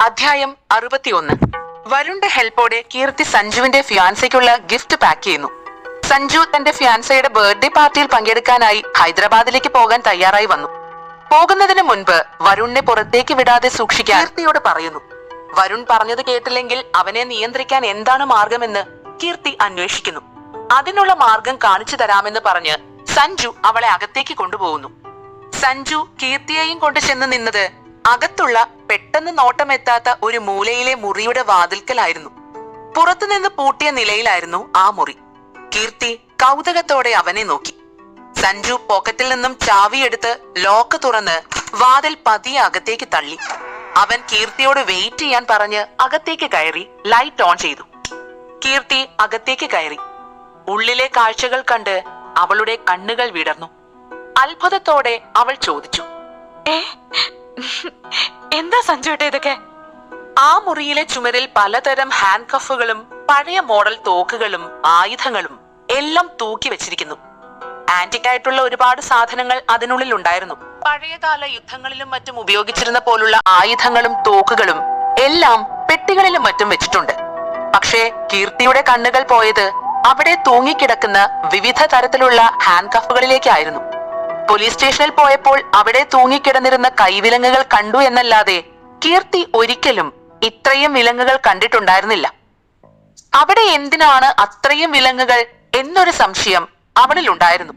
അധ്യായം 61. വരുണിന്റെ ഹെൽപ്പോടെ കീർത്തി സഞ്ജുവിന്റെ ഫിയാൻസയ്ക്കുള്ള gift pack ചെയ്യുന്നു. സഞ്ജു തന്റെ ഫിയാൻസയുടെ ബർത്ത്ഡേ പാർട്ടിയിൽ പങ്കെടുക്കാനായി ഹൈദരാബാദിലേക്ക് പോകാൻ തയ്യാറായി വന്നു. പോകുന്നതിന് മുൻപ് വരുണിനെ പുറത്തേക്ക് വിടാതെ സൂക്ഷിക്കാൻ കീർത്തിയോട് പറയുന്നു. വരുൺ പറഞ്ഞത് കേട്ടില്ലെങ്കിൽ അവനെ നിയന്ത്രിക്കാൻ എന്താണ് മാർഗമെന്ന് കീർത്തി അന്വേഷിക്കുന്നു. അതിനുള്ള മാർഗം കാണിച്ചു തരാമെന്ന് പറഞ്ഞ് സഞ്ജു അവളെ അകത്തേക്ക് കൊണ്ടുപോകുന്നു. സഞ്ജു കീർത്തിയെയും കൊണ്ട് ചെന്ന് നിന്നത് അകത്തുള്ള പെട്ടെന്ന് നോട്ടമെത്താത്ത ഒരു മൂലയിലെ മുറിയുടെ വാതിൽക്കലായിരുന്നു. പുറത്തുനിന്ന് പൂട്ടിയ നിലയിലായിരുന്നു ആ മുറി. കീർത്തി കൗതുകത്തോടെ അവനെ നോക്കി. സഞ്ജു പോക്കറ്റിൽ നിന്നും ചാവിയെടുത്ത് ലോക്ക് തുറന്ന് വാതിൽ പതിയെ അകത്തേക്ക് തള്ളി. അവൻ കീർത്തിയോട് വെയിറ്റ് ചെയ്യാൻ പറഞ്ഞ് അകത്തേക്ക് കയറി ലൈറ്റ് ഓൺ ചെയ്തു. കീർത്തി അകത്തേക്ക് കയറി. ഉള്ളിലെ കാഴ്ചകൾ കണ്ട് അവളുടെ കണ്ണുകൾ വിടർന്നു. അത്ഭുതത്തോടെ അവൾ ചോദിച്ചു, എന്താ സഞ്ജുട്ടെ ഇതൊക്കെ? ആ മുറിയിലെ ചുമരിൽ പലതരം ഹാൻഡ് കഫുകളും പഴയ മോഡൽ തോക്കുകളും ആയുധങ്ങളും എല്ലാം തൂക്കി വെച്ചിരിക്കുന്നു. ആന്റിക്കായിട്ടുള്ള ഒരുപാട് സാധനങ്ങൾ അതിനുള്ളിൽ ഉണ്ടായിരുന്നു. പഴയകാല യുദ്ധങ്ങളിലും മറ്റും ഉപയോഗിച്ചിരുന്ന പോലുള്ള ആയുധങ്ങളും തോക്കുകളും എല്ലാം പെട്ടികളിലും മറ്റും വെച്ചിട്ടുണ്ട്. പക്ഷേ കീർത്തിയുടെ കണ്ണുകൾ പോയത് അവിടെ തൂങ്ങിക്കിടക്കുന്ന വിവിധ തരത്തിലുള്ള ഹാൻഡ് കഫുകളിലേക്കായിരുന്നു. പോലീസ് സ്റ്റേഷനിൽ പോയപ്പോൾ അവിടെ തൂങ്ങിക്കിടന്നിരുന്ന കൈവിലങ്ങുകൾ കണ്ടു എന്നല്ലാതെ കീർത്തി ഒരിക്കലും ഇത്രയും വിലങ്ങുകൾ കണ്ടിട്ടുണ്ടായിരുന്നില്ല. അവിടെ എന്തിനാണ് അത്രയും വിലങ്ങുകൾ എന്നൊരു സംശയം അവളിൽ ഉണ്ടായിരുന്നു.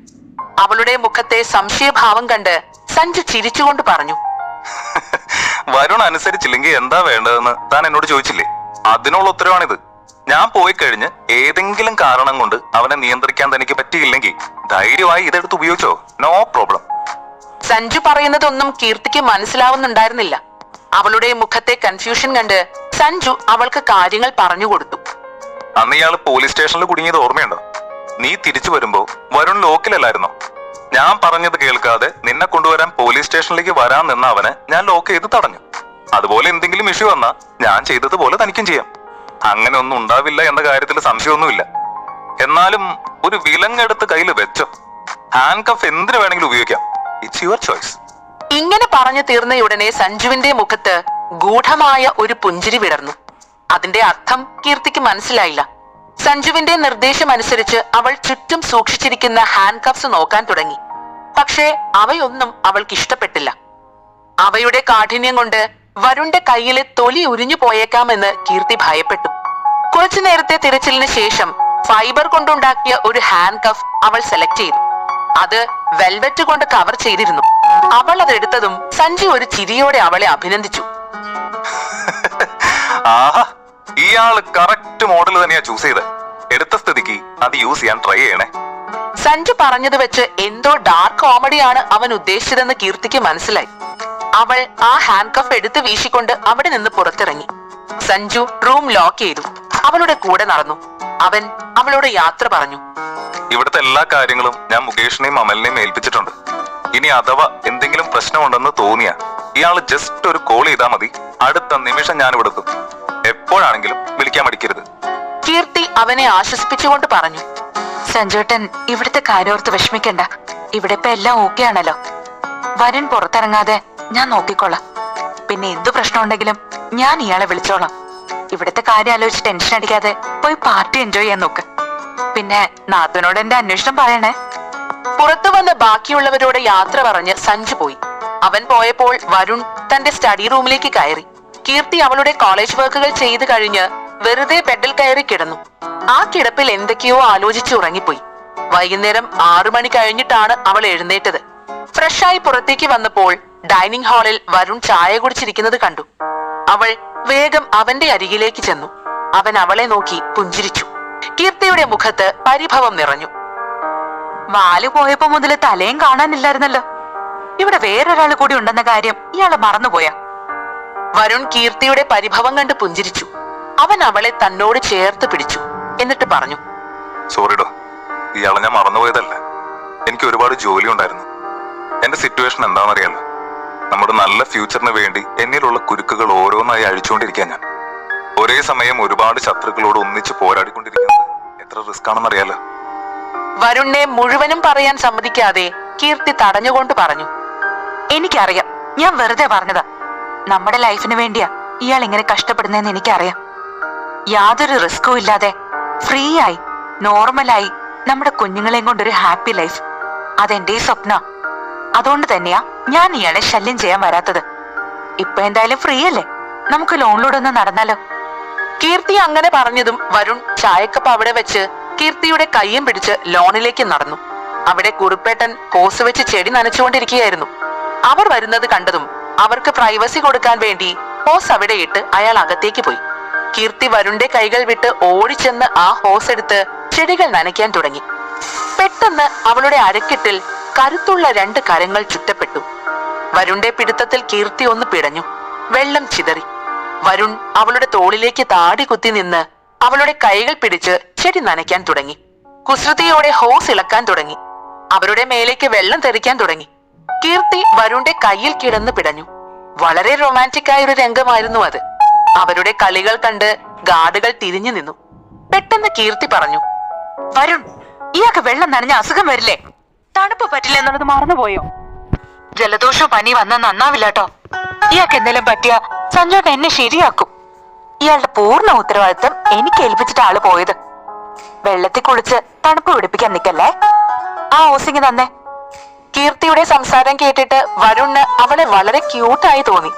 അവളുടെ മുഖത്തെ സംശയഭാവം കണ്ട് സഞ്ജു ചിരിച്ചുകൊണ്ട് പറഞ്ഞു, വരുൺ അനുസരിച്ചില്ലെങ്കിൽ എന്താ വേണ്ടതെന്ന് താൻ എന്നോട് ചോദിച്ചില്ലേ? അതിനുള്ള ഉത്തരവാണിത്. ഞാൻ പോയി കഴിഞ്ഞ് ഏതെങ്കിലും കാരണം കൊണ്ട് അവനെ നിയന്ത്രിക്കാൻ തനിക്ക് പറ്റിയില്ലെങ്കിൽ ധൈര്യമായി ഇതെടുത്ത് ഉപയോഗിച്ചോ, നോ പ്രോബ്ലം. സഞ്ജു പറയുന്നതൊന്നും കീർത്തിക്ക് മനസ്സിലാവുന്നുണ്ടായിരുന്നില്ല. അവളുടെ മുഖത്തെ കൺഫ്യൂഷൻ കണ്ട് സഞ്ജു അവൾക്ക് കാര്യങ്ങൾ പറഞ്ഞു കൊടുത്തു. അന്ന് ഇയാള് പോലീസ് സ്റ്റേഷനിൽ കുടുങ്ങിയത് ഓർമ്മയുണ്ടോ? നീ തിരിച്ചു വരുമ്പോ വരുൺ ലോക്കിലല്ലായിരുന്നോ? ഞാൻ പറഞ്ഞത് കേൾക്കാതെ നിന്നെ കൊണ്ടുവരാൻ പോലീസ് സ്റ്റേഷനിലേക്ക് വരാൻ നിന്ന അവനെ ഞാൻ ലോക്ക് ചെയ്ത് തടഞ്ഞു. അതുപോലെ എന്തെങ്കിലും ഇഷ്യൂ വന്നാ ഞാൻ ചെയ്തതുപോലെ തനിക്കും ചെയ്യാം. അങ്ങനെ ഒന്നും ഉണ്ടാവില്ല എന്ന കാര്യത്തിൽ സംശയമൊന്നുമില്ല. എന്നാലും ഒരു വിലങ്ങെടുത്ത് കയ്യിൽ വെച്ചോ. ഹാൻഡ് കഫ് എന്തിനു വേണമെങ്കിലും ഉപയോഗിക്കാം. It's your choice. ഇങ്ങനെ പറഞ്ഞു തീർന്നയുടനെ സഞ്ജുവിന്റെ മുഖത്ത് ഗൂഢമായ ഒരു പുഞ്ചിരി വിടർന്നു. അതിന്റെ അർത്ഥം കീർത്തിക്ക് മനസ്സിലായില്ല. സഞ്ജുവിന്റെ നിർദ്ദേശമനുസരിച്ച് അവൾ ചുറ്റും സൂക്ഷിച്ചിരിക്കുന്ന ഹാൻഡ് കഫ്സ് നോക്കാൻ തുടങ്ങി. പക്ഷേ അവയൊന്നും അവൾക്ക് ഇഷ്ടപ്പെട്ടില്ല. അവയുടെ കാഠിന്യം കൊണ്ട് വരുണിന്റെ കയ്യിലെ തൊലി ഉരിഞ്ഞു പോയേക്കാമെന്ന് കീർത്തി ഭയപ്പെട്ടു. കുറച്ചു നേരത്തെ തിരച്ചിലിന് ശേഷം ഫൈബർ കൊണ്ടുണ്ടാക്കിയ ഒരു ഹാൻഡ് കഫ് അവൾ സെലക്ട് ചെയ്തു. അത് വെൽവെറ്റ് കൊണ്ട് കവർ ചെയ്തിരുന്നു. അവൾ അതെടുത്തതും സഞ്ജു ഒരു ചിരിയോടെ അവളെ അഭിനന്ദിച്ചു. ആഹാ, ഇയാള് കറക്റ്റ് മോഡൽ തന്നെയാ ചൂസ് ചെയ്ത്. എടുത്ത സ്ഥിതിക്ക് അത് യൂസ് ചെയ്യാൻ ട്രൈ ചെയ്യണേ. സഞ്ജു പറഞ്ഞത് വെച്ച് എന്തോ ഡാർക്ക് കോമഡിയാണ് അവൻ ഉദ്ദേശിച്ചതെന്ന് കീർത്തിക്ക് മനസ്സിലായി. അവൾ ആ ഹാൻഡ് കഫ് എടുത്ത് വീശിക്കൊണ്ട് അവിടെ നിന്ന് പുറത്തിറങ്ങി. സഞ്ജു റൂം ലോക്ക് ചെയ്തു. അവളുടെ കൂടെ നടന്നു. അവൻ അവളോട് യാത്ര പറഞ്ഞു. ഇവിടുത്തെ എല്ലാ കാര്യങ്ങളും ഞാൻ മുകേഷിനെയും അമലിനെയും ഏൽപ്പിച്ചിട്ടുണ്ട്. ഇനി അഥവാ എന്തെങ്കിലും പ്രശ്നമുണ്ടെന്ന് തോന്നിയാ ഇയാള് ജസ്റ്റ് ഒരു കോൾ ചെയ്താൽ മതി. അടുത്ത നിമിഷം ഞാൻ ഇവിടെ എത്തും. എപ്പോഴാണെങ്കിലും വിളിക്കാൻ മടിക്കരുത്. കീർത്തി അവനെ ആശ്വസിപ്പിച്ചുകൊണ്ട് പറഞ്ഞു. സഞ്ജുട്ടൻ ഇവിടുത്തെ കാര്യോർത്ത് വിഷമിക്കണ്ട. ഇവിടെ ഇപ്പൊ എല്ലാം ഓക്കെ ആണല്ലോ. വരുൺ പുറത്തിറങ്ങാതെ ഞാൻ നോക്കിക്കോളാം. പിന്നെ എന്തു പ്രശ്നം ഉണ്ടെങ്കിലും ഞാൻ ഇയാളെ വിളിച്ചോളാം. ഇവിടുത്തെ കാര്യം ആലോചിച്ച് ടെൻഷൻ അടിക്കാതെ പോയി പാർട്ടി എൻജോയ് ചെയ്യാൻ നോക്ക്. പിന്നെ നാത്തനോട് എന്റെ അന്വേഷണം പറയണേ. പുറത്തു വന്ന് ബാക്കിയുള്ളവരോട് യാത്ര പറഞ്ഞ് സഞ്ജു പോയി. അവൻ പോയപ്പോൾ വരുൺ തന്റെ സ്റ്റഡി റൂമിലേക്ക് കയറി. കീർത്തി അവളുടെ കോളേജ് വർക്കുകൾ ചെയ്ത് കഴിഞ്ഞ് വെറുതെ ബെഡിൽ കയറി കിടന്നു. ആ കിടപ്പിൽ എന്തൊക്കെയോ ആലോചിച്ച് ഉറങ്ങിപ്പോയി. വൈകുന്നേരം 6 മണി കഴിഞ്ഞിട്ടാണ് അവൾ എഴുന്നേറ്റത്. ഫ്രഷായി പുറത്തേക്ക് വന്നപ്പോൾ ഡൈനിങ് ഹാളിൽ വരുൺ ചായ കുടിച്ചിരിക്കുന്നത് കണ്ടു. അവൾ വേഗം അവന്റെ അരികിലേക്ക് ചെന്നു. അവൻ അവളെ നോക്കി പുഞ്ചിരിച്ചു. കീർത്തിയുടെ മുഖത്ത് പരിഭവം നിറഞ്ഞു. വാല് പോയപ്പോ മുതല് തലയും കാണാനില്ലായിരുന്നല്ലോ. ഇവിടെ വേറൊരാൾ കൂടി ഉണ്ടെന്ന കാര്യം ഇയാള് മറന്നുപോയാ? വരുൺ കീർത്തിയുടെ പരിഭവം കണ്ട് പുഞ്ചിരിച്ചു. അവൻ അവളെ തന്നോട് ചേർത്ത് പിടിച്ചു. എന്നിട്ട് പറഞ്ഞു, സോറിഡോ, ഇയാളെ ഞാൻ മറന്നുപോയതല്ല. എനിക്ക് ഒരുപാട് ജോലി ഉണ്ടായിരുന്നു. എന്റെ സിറ്റുവേഷൻ എന്താണെന്നറിയാലോ. നമ്മുടെ നല്ല ഫ്യൂച്ചറിന് വേണ്ടി എന്നിലുള്ള കുരുക്കുകൾ ഓരോന്നായി അഴിച്ചുകൊണ്ടിരിക്കാൻ ഞാൻ. ഒരേ സമയം ഒരുപാട് ശത്രുക്കളോട് ഒന്നിച്ച് പോരാടിക്കൊണ്ടിരിക്കുന്നത് എത്ര റിസ്ക് ആണെന്നറിയാലോ. വരുണിനെ മുഴുവനും പറയാൻ സമ്മതിക്കാതെ കീർത്തി തടഞ്ഞുകൊണ്ട് പറഞ്ഞു, എനിക്കറിയാം, ഞാൻ വെറുതെ പറഞ്ഞതാ. നമ്മുടെ ലൈഫിന് വേണ്ടിയാ ഇയാൾ ഇങ്ങനെ കഷ്ടപ്പെടുന്നതെന്ന് എനിക്കറിയാം. യാതൊരു റിസ്കും ഇല്ലാതെ ഫ്രീ ആയി നോർമലായി നമ്മുടെ കുഞ്ഞുങ്ങളെയും കൊണ്ടൊരു ഹാപ്പി ലൈഫ്, അതെന്റെ സ്വപ്ന. അതുകൊണ്ട് തന്നെയാ ഞാൻ ഇയാളെ ശല്യം ചെയ്യാൻ വരാത്തത്. ഇപ്പൊ എന്തായാലും ഫ്രീ അല്ലേ, നമുക്ക് ലോണിലൂടെ ഒന്ന് നടന്നാലോ? കീർത്തി അങ്ങനെ പറഞ്ഞതും വരുൺ ചായക്കപ്പ് അവിടെ വെച്ച് കീർത്തിയുടെ കയ്യും പിടിച്ച് ലോണിലേക്ക് നടന്നു. അവിടെ കുറുപ്പേട്ടൻ ഹോസ് വെച്ച് ചെടി നനച്ചുകൊണ്ടിരിക്കുകയായിരുന്നു. അവർ വരുന്നത് കണ്ടതും അവർക്ക് പ്രൈവസി കൊടുക്കാൻ വേണ്ടി ഹോസ് അവിടെ ഇട്ട് അയാൾ അകത്തേക്ക് പോയി. കീർത്തി വരുണിന്റെ കൈകൾ വിട്ട് ഓടിച്ചെന്ന് ആ ഹോസ് എടുത്ത് ചെടികൾ നനയ്ക്കാൻ തുടങ്ങി. പെട്ടെന്ന് അവളുടെ അരക്കെട്ടിൽ കരുത്തുള്ള 2 കരങ്ങൾ ചുറ്റപ്പെട്ടു. വരുണിന്റെ പിടുത്തത്തിൽ കീർത്തി ഒന്ന് പിടഞ്ഞു. വെള്ളം ചിതറി. വരുൺ അവളുടെ തോളിലേക്ക് താടി കുത്തി നിന്ന് അവളുടെ കൈകൾ പിടിച്ച് ചെടി നനയ്ക്കാൻ തുടങ്ങി. കുസൃതിയോടെ ഹോസ് ഇളക്കാൻ തുടങ്ങി. അവരുടെ മേലേക്ക് വെള്ളം തെറിക്കാൻ തുടങ്ങി. കീർത്തി വരുണിന്റെ കയ്യിൽ കിടന്ന് പിടഞ്ഞു. വളരെ റൊമാൻറ്റിക് ആയ ഒരു രംഗമായിരുന്നു അത്. അവരുടെ കളികൾ കണ്ട് ഗാർഡുകൾ തിരിഞ്ഞു നിന്നു. പെട്ടെന്ന് കീർത്തി പറഞ്ഞു, വരുൺ, ഇയാൾക്ക് വെള്ളം നനഞ്ഞ അസുഖം വരില്ലേ? തണുപ്പ് പറ്റില്ല എന്നുള്ളത് മറന്നുപോയോ? ജലദോഷവും പനി വന്നാൽ നന്നാവില്ല കേട്ടോ. ഇയാൾക്ക് എന്തെങ്കിലും പറ്റിയ സഞ്ജോട്ട് എന്നെ ശരിയാക്കും. ഇയാളുടെ പൂർണ്ണ ഉത്തരവാദിത്വം എനിക്ക് ഏൽപ്പിച്ചിട്ട് ആള് പോയത്. വെള്ളത്തിൽ കുളിച്ച് തണുപ്പ് പിടിപ്പിക്കാൻ നിക്കല്ലേ. ആ ഓസിങ് തന്നെ. കീർത്തിയുടെ സംസാരം കേട്ടിട്ട് വരുണിന് അവളെ വളരെ ക്യൂട്ടായി തോന്നി.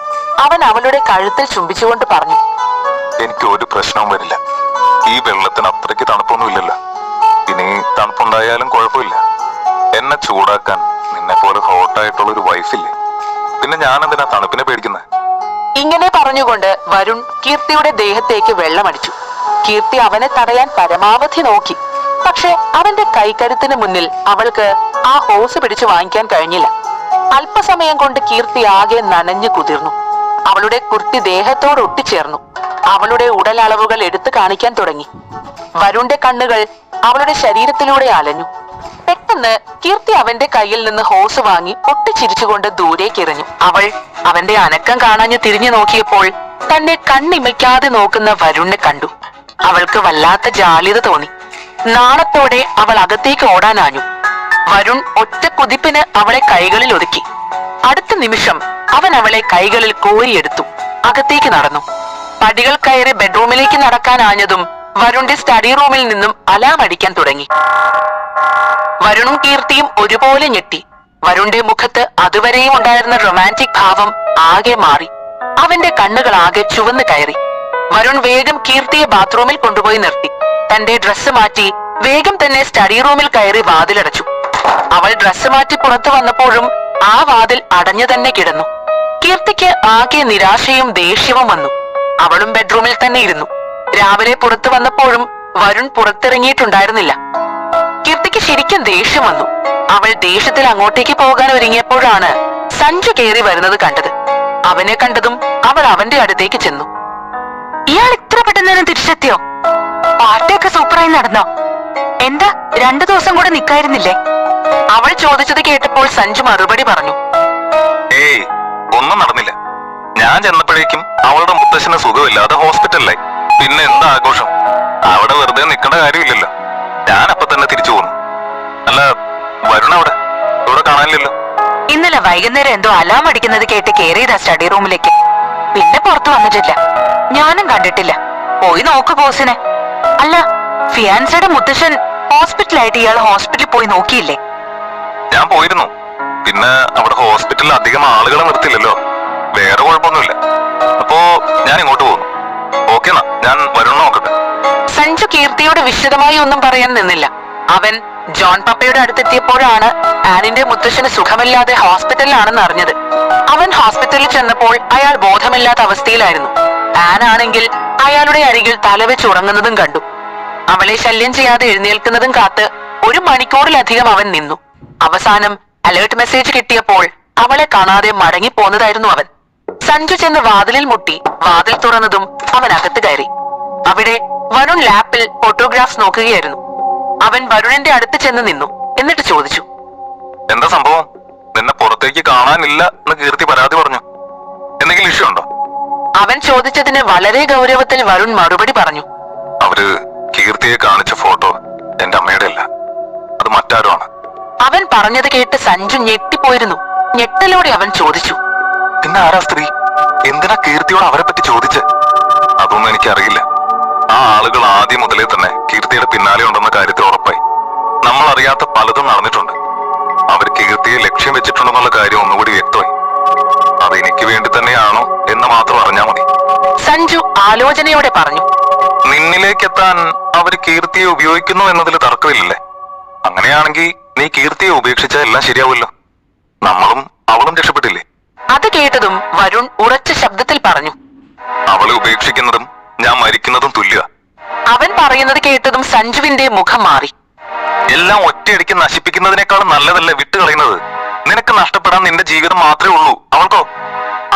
അവൻ അവളുടെ കഴുത്തിൽ ചുംബിച്ചുകൊണ്ട് പറഞ്ഞു, എനിക്ക് ഒരു പ്രശ്നവും വരില്ല. ഈ വെള്ളത്തിന് അത്രയ്ക്ക് തണുപ്പൊന്നുമില്ലല്ലോ. ഇനി തണുപ്പുണ്ടായാലും കുഴപ്പമില്ല. എന്നെ ചൂടാക്കാൻ നിന്നെ പോലെ ഹോട്ടായിട്ടുള്ള ഒരു വൈഫില്ലേ? പിന്നെ ഞാൻ എന്തിനാ തണുപ്പിനെ പേടിക്കുന്നത്? ഇങ്ങനെ പറഞ്ഞുകൊണ്ട് വരുൺ കീർത്തിയുടെ ദേഹത്തേക്ക് വെള്ളമടിച്ചു. കീർത്തി അവനെ തടയാൻ പരമാവധി നോക്കി. പക്ഷെ അവന്റെ കൈക്കരുത്തിന് മുന്നിൽ അവൾക്ക് ആ ഹോസ് പിടിച്ചു വാങ്ങിക്കാൻ കഴിഞ്ഞില്ല. അല്പസമയം കൊണ്ട് കീർത്തി ആകെ നനഞ്ഞു കുതിർന്നു. അവളുടെ കുർത്തി ദേഹത്തോട് ഒട്ടിച്ചേർന്നു. അവളുടെ ഉടലളവുകൾ എടുത്തു കാണിക്കാൻ തുടങ്ങി. വരുണിന്റെ കണ്ണുകൾ അവളുടെ ശരീരത്തിലൂടെ അലഞ്ഞു. പെട്ടെന്ന് കീർത്തി അവന്റെ കയ്യിൽ നിന്ന് ഹോസ് വാങ്ങി പൊട്ടിച്ചിരിച്ചുകൊണ്ട് ദൂരേക്കെറിഞ്ഞു. അവൾ അവന്റെ അനക്കം കാണാഞ്ഞ് തിരിഞ്ഞു നോക്കിയപ്പോൾ തന്നെ കണ്ണിമയ്ക്കാതെ നോക്കുന്ന വരുണിനെ കണ്ടു. അവൾക്ക് വല്ലാത്ത ജാള്യത തോന്നി. നാണത്തോടെ അവൾ അകത്തേക്ക് ഓടാനാഞ്ഞു. വരുൺ ഒറ്റ കുതിപ്പിന് അവളെ കൈകളിൽ ഒതുക്കി. അടുത്ത നിമിഷം അവൻ അവളെ കൈകളിൽ കോരിയെടുത്തു. അകത്തേക്ക് നടന്നു. പടികൾ കയറി ബെഡ്റൂമിലേക്ക് നടക്കാനാഞ്ഞതും വരുണിന്റെ സ്റ്റഡി റൂമിൽ നിന്നും അലാം അടിക്കാൻ തുടങ്ങി. വരുണും കീർത്തിയും ഒരുപോലെ ഞെട്ടി. വരുണിന്റെ മുഖത്ത് അതുവരെയും ഉണ്ടായിരുന്ന റൊമാൻറ്റിക് ഭാവം ആകെ മാറി. അവന്റെ കണ്ണുകൾ ആകെ ചുവന്നു കയറി. വരുൺ വേഗം കീർത്തിയെ ബാത്റൂമിൽ കൊണ്ടുപോയി നിർത്തി. തന്റെ ഡ്രസ്സ് മാറ്റി വേഗം തന്നെ സ്റ്റഡി റൂമിൽ കയറി വാതിലടച്ചു. അവൾ ഡ്രസ്സ് മാറ്റി പുറത്തു വന്നപ്പോഴും ആ വാതിൽ അടഞ്ഞു തന്നെ കിടന്നു. കീർത്തിക്ക് ആകെ നിരാശയും ദേഷ്യവും വന്നു. അവളും ബെഡ്റൂമിൽ തന്നെ ഇരുന്നു. രാവിലെ പുറത്തു വന്നപ്പോഴും വരുൺ പുറത്തിറങ്ങിയിട്ടുണ്ടായിരുന്നില്ല. കീർത്തിക്ക് ശരിക്കും ദേഷ്യം വന്നു. അവൾ ദേഷ്യത്തിൽ അങ്ങോട്ടേക്ക് പോകാൻ ഒരുങ്ങിയപ്പോഴാണ് സഞ്ജു കയറി വരുന്നത് കണ്ടത്. അവനെ കണ്ടതും അവൾ അവന്റെ അടുത്തേക്ക് ചെന്നു. ഇയാൾ ഇത്ര പെട്ടെന്ന് തന്നെ തിരിച്ചെത്തിയോ? പാർട്ടിയൊക്കെ സൂപ്പറായി നടന്നോ? എന്താ 2 ദിവസം കൂടെ നിക്കായിരുന്നില്ലേ? അവൾ ചോദിച്ചത് കേട്ടപ്പോൾ സഞ്ജു മറുപടി പറഞ്ഞു, ഏയ്, ഒന്നും നടന്നില്ല. ഞാൻ ചെന്നപ്പോഴേക്കും അവളുടെ മുത്തശ്ശന് സുഖമില്ലാതെ ഹോസ്പിറ്റലിലായി. പിന്നെ എന്താ ആഘോഷം? അവിടെ വെറുതെ നിൽക്കേണ്ട കാര്യമില്ലല്ലോ. ഞാൻ അപ്പൊ തന്നെ തിരിച്ചു പോന്നു. അല്ല, വരുൺ അവിടെ ഇവിടെ കാണാനില്ലല്ലോ. ഇന്നലെ വൈകുന്നേരം എന്തോ അലാം അടിക്കുന്നത് കേട്ട് കേറിയതാ സ്റ്റഡി റൂമിലേക്ക്. പിന്നെ പുറത്തു വന്നിട്ടില്ല. ഞാനും കണ്ടിട്ടില്ല. പോയി നോക്ക് ബോസിനെ. അല്ല, ഫിയാൻസയുടെ മുത്തശ്ശൻ ഹോസ്പിറ്റലായിട്ട് ഇയാൾ ഹോസ്പിറ്റലിൽ പോയി നോക്കിയില്ലേ? ഞാൻ പോയിരുന്നു. പിന്നെ അവിടെ ഹോസ്പിറ്റലിൽ അധികം ആളുകളെ നിർത്തില്ലല്ലോ. വേറെ കുഴപ്പമൊന്നുമില്ല. അപ്പോ ഞാൻ ഇങ്ങോട്ട് പോകുന്നു. ഓക്കെ എന്നാ, ഞാൻ വരുൺ നോക്കട്ടെ. സഞ്ജു കീർത്തിയോട് വിശദമായി ഒന്നും പറയാൻ നിന്നില്ല. അവൻ ജോൺ പപ്പയുടെ അടുത്തെത്തിയപ്പോഴാണ് ആനിന്റെ മുത്തശ്ശന് സുഖമില്ലാതെ ഹോസ്പിറ്റലിലാണെന്ന് അറിഞ്ഞത്. അവൻ ഹോസ്പിറ്റലിൽ ചെന്നപ്പോൾ അയാൾ ബോധമില്ലാത്ത അവസ്ഥയിലായിരുന്നു. ആൻ ആണെങ്കിൽ അയാളുടെ അരികിൽ തലവെച്ച് ഉറങ്ങുന്നതും കണ്ടു. അവളെ ശല്യം ചെയ്യാതെ എഴുന്നേൽക്കുന്നതും കാത്ത് 1 മണിക്കൂറിലധികം അവൻ നിന്നു. അവസാനം അലേർട്ട് മെസ്സേജ് കിട്ടിയപ്പോൾ അവളെ കാണാതെ മടങ്ങിപ്പോന്നതായിരുന്നു അവൻ. സഞ്ജു ചെന്ന് വാതിലിൽ മുട്ടി. വാതിൽ തുറന്നതും അവൻ അകത്ത് കയറി. അവിടെ വരുൺ ലാപ്പിൽ ഫോട്ടോഗ്രാഫ്സ് നോക്കുകയായിരുന്നു. അവൻ വരുണിന്റെ അടുത്ത് ചെന്ന് നിന്നു. എന്നിട്ട് ചോദിച്ചു, എന്താ സംഭവം? നിന്നെ പുറത്തേക്ക് കാണാനില്ല എന്ന് കീർത്തി പരാതി പറഞ്ഞു. എന്തെങ്കിലും ഇഷ്യൂ ഉണ്ടോ? അവൻ ചോദിച്ചതിന് വളരെ ഗൗരവത്തിൽ വരുൺ മറുപടി പറഞ്ഞു, അവര് കീർത്തിയെ കാണിച്ച ഫോട്ടോ എന്റെ അമ്മയുടെ അല്ല, അത് മറ്റാരോ ആണ്. അവൻ പറഞ്ഞത് കേട്ട് സഞ്ജു ഞെട്ടിപ്പോയിരുന്നു. ഞെട്ടലോടെ അവൻ ചോദിച്ചു, പിന്നെ ആരാ സ്ത്രീ? എന്തിനാ കീർത്തിയോട് അവരെ പറ്റി ചോദിച്ച്? അതൊന്നും എനിക്കറിയില്ല. ആ ആളുകൾ ആദ്യം മുതലേ തന്നെ കീർത്തിയുടെ പിന്നാലെ ഉണ്ടെന്ന കാര്യത്തിൽ ഉറപ്പായി. നമ്മൾ അറിയാത്ത പലതും നടന്നിട്ടുണ്ട്. അവർ കീർത്തിയെ ലക്ഷ്യം വെച്ചിട്ടുണ്ടെന്നുള്ള കാര്യം ഒന്നുകൂടി വ്യക്തമായി. അത് എനിക്ക് വേണ്ടി തന്നെയാണോ എന്ന് മാത്രം അറിഞ്ഞാൽ മതി. സഞ്ജു ആലോചനയോടെ പറഞ്ഞു. നിന്നിലേക്കെത്താൻ അവർ കീർത്തിയെ ഉപയോഗിക്കുന്നു എന്നതിൽ തർക്കമില്ലല്ലേ? അങ്ങനെയാണെങ്കിൽ നീ കീർത്തിയെ ഉപേക്ഷിച്ചാൽ എല്ലാം ശരിയാവുമല്ലോ. നമ്മളും അവളും രക്ഷപ്പെട്ടില്ലേ? അത് കേട്ടതും വരുൺ ഉറച്ച ശബ്ദത്തിൽ പറഞ്ഞു. അവളെ ഉപേക്ഷിക്കുന്നതും ഞാൻ മരിക്കുന്നതും തുല്യ. അവൻ പറയുന്നത് കേട്ടതും സഞ്ജുവിന്റെ മുഖം മാറി. എല്ലാം ഒറ്റയടിക്ക് നശിപ്പിക്കുന്നതിനേക്കാളും നല്ലതല്ലേ വിട്ടുകളയുന്നത്? നിനക്ക് നഷ്ടപ്പെടാൻ നിന്റെ ജീവിതം മാത്രമേ ഉള്ളൂ. അവൾക്കോ?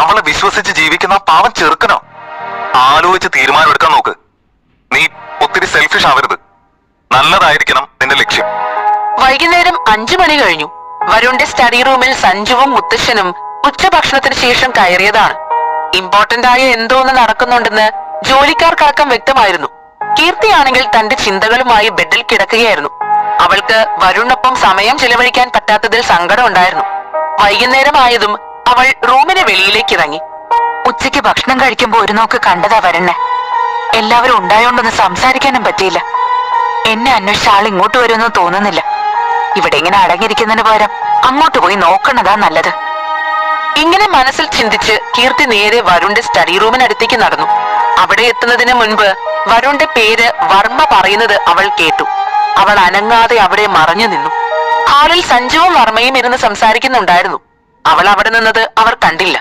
അവളെ വിശ്വസിച്ച് ജീവിക്കുന്ന ആ പാവം ചെറുക്കനോ? ആലോചിച്ച് തീരുമാനമെടുക്കാൻ നോക്ക്. നീ ഒത്തിരി സെൽഫിഷ് ആവരുത്. നല്ലതായിരിക്കണം നിന്റെ ലക്ഷ്യം. വൈകുന്നേരം 5 മണി കഴിഞ്ഞു. വരുണിന്റെ സ്റ്റഡി റൂമിൽ സഞ്ജുവും മുത്തശ്ശനും ഉച്ചഭക്ഷണത്തിന് ശേഷം കയറിയതാണ്. ഇമ്പോർട്ടന്റ് ആയ എന്തോന്ന് നടക്കുന്നുണ്ടെന്ന് ജോലിക്കാർക്കടക്കം വ്യക്തമായിരുന്നു. കീർത്തിയാണെങ്കിൽ തന്റെ ചിന്തകളുമായി ബെഡിൽ കിടക്കുകയായിരുന്നു. അവൾക്ക് വരുണിനൊപ്പം സമയം ചിലവഴിക്കാൻ പറ്റാത്തതിൽ സങ്കടം ഉണ്ടായിരുന്നു. വൈകുന്നേരമായതും അവൾ റൂമിന് വെളിയിലേക്ക് ഇറങ്ങി. ഉച്ചയ്ക്ക് ഭക്ഷണം കഴിക്കുമ്പോ ഒരു നോക്ക് കണ്ടതാ വരണേ. എല്ലാവരും ഉണ്ടായോണ്ടൊന്ന് സംസാരിക്കാനും പറ്റിയില്ല. എന്നെ അന്വേഷിച്ച ആൾ ഇങ്ങോട്ട് വരുമെന്ന് തോന്നുന്നില്ല. ഇവിടെ ഇങ്ങനെ അടങ്ങിയിരിക്കുന്നതിന് പകരം അങ്ങോട്ട് പോയി നോക്കണതാ നല്ലത്. ഇങ്ങനെ മനസ്സിൽ ചിന്തിച്ച് കീർത്തി നേരെ വരുണിന്റെ സ്റ്റഡി റൂമിനടുത്തേക്ക് നടന്നു. അവിടെ എത്തുന്നതിന് മുൻപ് വരുണിന്റെ പേര് വർമ്മ പറയുന്നത് അവൾ കേട്ടു. അവൾ അനങ്ങാതെ അവിടെ മറഞ്ഞു നിന്നു. ഹാളിൽ സഞ്ജുവും വർമ്മയും ഇരുന്ന് സംസാരിക്കുന്നുണ്ടായിരുന്നു. അവൾ അവിടെ നിന്നത് അവർ കണ്ടില്ല.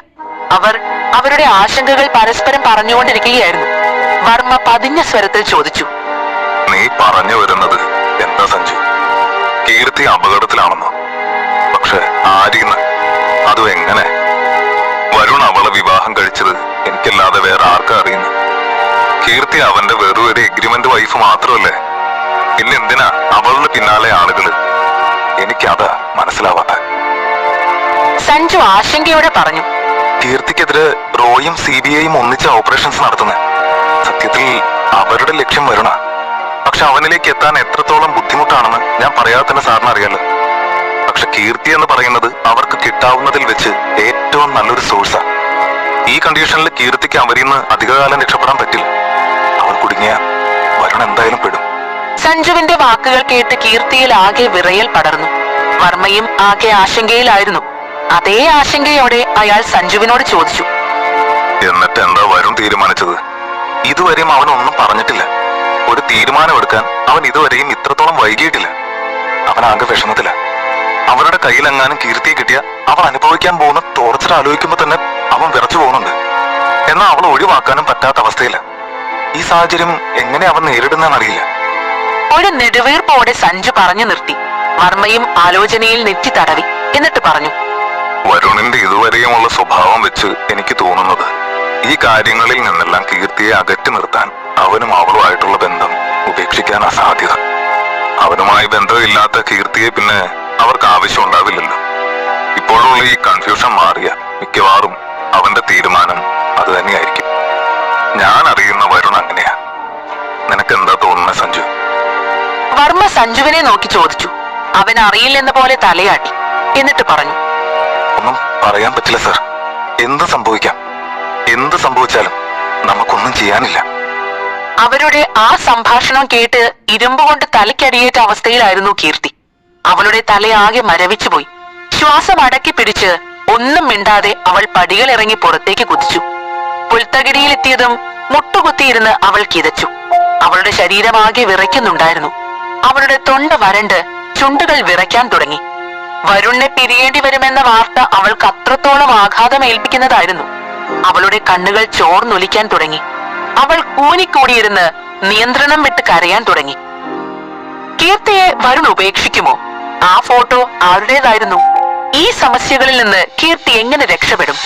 അവർ അവരുടെ ആശങ്കകൾ പരസ്പരം പറഞ്ഞുകൊണ്ടിരിക്കുകയായിരുന്നു. വർമ്മ പതിഞ്ഞ സ്വരത്തിൽ ചോദിച്ചു. നീ പറഞ്ഞു വരുന്നത് എന്താ സഞ്ജു? കീർത്തി അപകടത്തിലാണെന്നോ? പക്ഷെ ആരീന്ന്? അതും എങ്ങനെ? വരുൺ അവളെ വിവാഹം കഴിച്ചത് എനിക്കല്ലാതെ വേറെ ആർക്കാ അറിയുന്നു? കീർത്തി അവന്റെ വെറും ഒരു എഗ്രിമെന്റ് വൈഫ് മാത്രമല്ലേ? പിന്നെ എന്തിനാ അവളുടെ പിന്നാലെ ആളുകള്? എനിക്കതാ മനസ്സിലാവാത്ത. സഞ്ജു ആശങ്കയോടെ പറഞ്ഞു. കീർത്തിക്കെതിരെ റോയും CBIയും ഒന്നിച്ച ഓപ്പറേഷൻസ് നടത്തുന്നത്. സത്യത്തിൽ അവരുടെ ലക്ഷ്യം വരുണ. പക്ഷെ അവനിലേക്ക് എത്താൻ എത്രത്തോളം ബുദ്ധിമുട്ടാണെന്ന് ഞാൻ പറയാതെ തന്നെ സാറിന് അറിയാലോ. പക്ഷെ കീർത്തി എന്ന് പറയുന്നത് അവർക്ക് കിട്ടാവുന്നതിൽ വെച്ച് ഏറ്റവും നല്ലൊരു സോഴ്സാ. ഈ കണ്ടീഷനിൽ കീർത്തിക്ക് അവരിൽ നിന്ന് അധികകാലം രക്ഷപ്പെടാൻ പറ്റില്ല. അവർ കുടുങ്ങിയ വരുൺ എന്തായാലും പെടും. സഞ്ജുവിന്റെ വാക്കുകൾ കേട്ട് കീർത്തിയിൽ ആകെ വിറയൽ പടർന്നു. വർമ്മയും ആകെ ആശങ്കയിലായിരുന്നു. അതേ ആശങ്കയോടെ അയാൾ സഞ്ജുവിനോട് ചോദിച്ചു. എന്നിട്ട് എന്താ വരുൺ തീരുമാനിച്ചത്? ഇതുവരെയും അവനൊന്നും പറഞ്ഞിട്ടില്ല. ഒരു തീരുമാനമെടുക്കാൻ അവൻ ഇതുവരെയും ഇത്രത്തോളം വൈകിയിട്ടില്ല. അവനാകെ വിഷമത്തില. അവരുടെ കയ്യിലെങ്ങാനും കീർത്തിയെ കിട്ടിയ അവൾ അനുഭവിക്കാൻ പോകുന്ന ടോർച്ചർ ആലോചിക്കുമ്പോ തന്നെ അവൻ വിറച്ചു പോകുന്നുണ്ട്. എന്നാൽ അവൾ ഒഴിവാക്കാനും പറ്റാത്ത അവസ്ഥയില്ല. ഈ സാഹചര്യം എങ്ങനെ അവൻ നേരിടുന്നറിയില്ല. ഒരു നെടുവീർപ്പോടെ സഞ്ജു പറഞ്ഞു നിർത്തി. വർമ്മയും ആലോചനയിൽ നെറ്റി തടവി. എന്നിട്ട് പറഞ്ഞു. വരുണിന്റെ ഇതുവരെയുമുള്ള സ്വഭാവം വെച്ച് എനിക്ക് തോന്നുന്നത് ഈ കാര്യങ്ങളിൽ നിന്നെല്ലാം കീർത്തിയെ അകറ്റി നിർത്താൻ അവനും അവളുമായിട്ടുള്ള ബന്ധം ഉപേക്ഷിക്കാൻ അസാധ്യത. അവനുമായി ബന്ധമില്ലാത്ത കീർത്തിയെ പിന്നെ അവർക്ക് ആവശ്യം ഉണ്ടാവില്ലല്ലോ. ഇപ്പോഴുള്ള ഈ കൺഫ്യൂഷൻ മാറിയ മിക്കവാറും അവന്റെ തീരുമാനം അത് തന്നെയായിരിക്കും. ഞാൻ അറിയുന്ന വരുൺ അങ്ങനെയാ. നിനക്കെന്താ തോന്നുന്നത് സഞ്ജു? വർമ്മ സഞ്ജുവിനെ നോക്കി ചോദിച്ചു. അവൻ അറിയില്ലെന്ന പോലെ തലയാട്ടി. എന്നിട്ട് പറഞ്ഞു. ഒന്നും പറയാൻ പറ്റില്ല സർ. എന്ത് സംഭവിക്കാം. എന്ത് സംഭവിച്ചാലും നമുക്കൊന്നും ചെയ്യാനില്ല. അവരുടെ ആ സംഭാഷണം കേട്ട് ഇരുമ്പുകൊണ്ട് തലയ്ക്കടിയേറ്റ അവസ്ഥയിലായിരുന്നു കീർത്തി. അവളുടെ തലയാകെ മരവിച്ചുപോയി. ശ്വാസം അടക്കി പിടിച്ച് ഒന്നും മിണ്ടാതെ അവൾ പടികളിറങ്ങി പുറത്തേക്ക് കുതിച്ചു. പുൽത്തകിടിയിലെത്തിയതും മുട്ടുകുത്തിയിരുന്ന് അവൾ കിതച്ചു. അവളുടെ ശരീരമാകെ വിറയ്ക്കുന്നുണ്ടായിരുന്നു. അവളുടെ തൊണ്ട വരണ്ട് ചുണ്ടുകൾ വിറയ്ക്കാൻ തുടങ്ങി. വരുണിനെ പിരിയേണ്ടി വരുമെന്ന വാർത്ത അവൾക്ക് അത്രത്തോളം ആഘാതമേൽപ്പിക്കുന്നതായിരുന്നു. അവളുടെ കണ്ണുകൾ ചോർന്നൊലിക്കാൻ തുടങ്ങി. അവൾ കൂനിക്കൂടിയിരുന്ന് നിയന്ത്രണം വിട്ട് കരയാൻ തുടങ്ങി. കീർത്തിയെ വരുൺ ഉപേക്ഷിക്കുമോ? ആ ഫോട്ടോ ആരുടേതായിരുന്നു? ഈ സമസ്യകളിൽ നിന്ന് കീർത്തി എങ്ങനെ രക്ഷപ്പെടും?